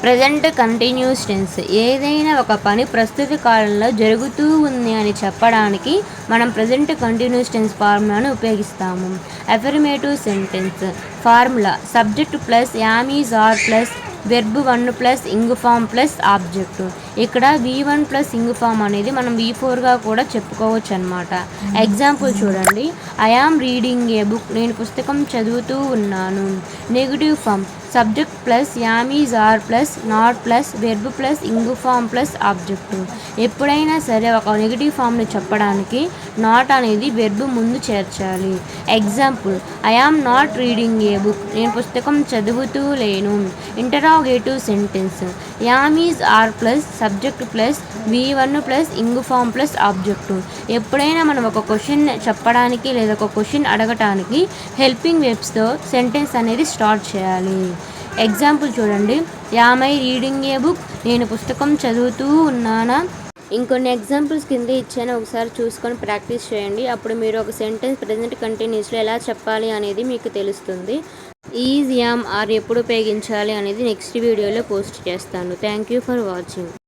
Present continuous tense ఏదైనా ఒక పని ప్రస్తుత కాలంలో జరుగుతూ ఉంది అని చెప్పడానికి మనం ప్రెజెంట్ కంటిన్యూస్ టెన్స్ ఫార్ములాను ఉపయోగిస్తాము. Affirmative sentence formula subject plus am is are plus verb 1 plus ing form plus object. ఇక్కడ V1 ప్లస్ ఇంగ్ ఫామ్ అనేది మనం V4గా కూడా చెప్పుకోవచ్చు అనమాట. ఎగ్జాంపుల్ చూడండి. I am reading a book, నేను పుస్తకం చదువుతూ ఉన్నాను. Negative form subject plus am is are plus not plus verb plus ing form plus object. ఎప్పుడైనా సరే ఒక నెగిటివ్ ఫామ్ని చెప్పడానికి నాట్ అనేది వెర్బ్ ముందు చేర్చాలి. Example I am not reading a book, నేను పుస్తకం చదువుతూ లేను. Interrogative sentence am is are plus subject plus V1 plus ing form plus object. ఎప్పుడైనా మనం ఒక క్వశ్చన్ చెప్పడానికి లేదా ఒక క్వశ్చన్ అడగటానికి హెల్పింగ్ వెర్బ్స్తో సెంటెన్స్ అనేది స్టార్ట్ చేయాలి. ఎగ్జాంపుల్ చూడండి. Am I reading a book, నేను పుస్తకం చదువుతూ ఉన్నానా. ఇంకొన్ని ఎగ్జాంపుల్స్ కింద ఇచ్చాను, ఒకసారి చూసుకొని ప్రాక్టీస్ చేయండి. అప్పుడు మీరు ఒక సెంటెన్స్ ప్రెజెంట్ కంటిన్యూస్లో ఎలా చెప్పాలి అనేది మీకు తెలుస్తుంది. ఈజ్ యామ్ ఆర్ ఎప్పుడు ఉపయోగించాలి అనేది నెక్స్ట్ వీడియోలో పోస్ట్ చేస్తాను. Thank you for watching.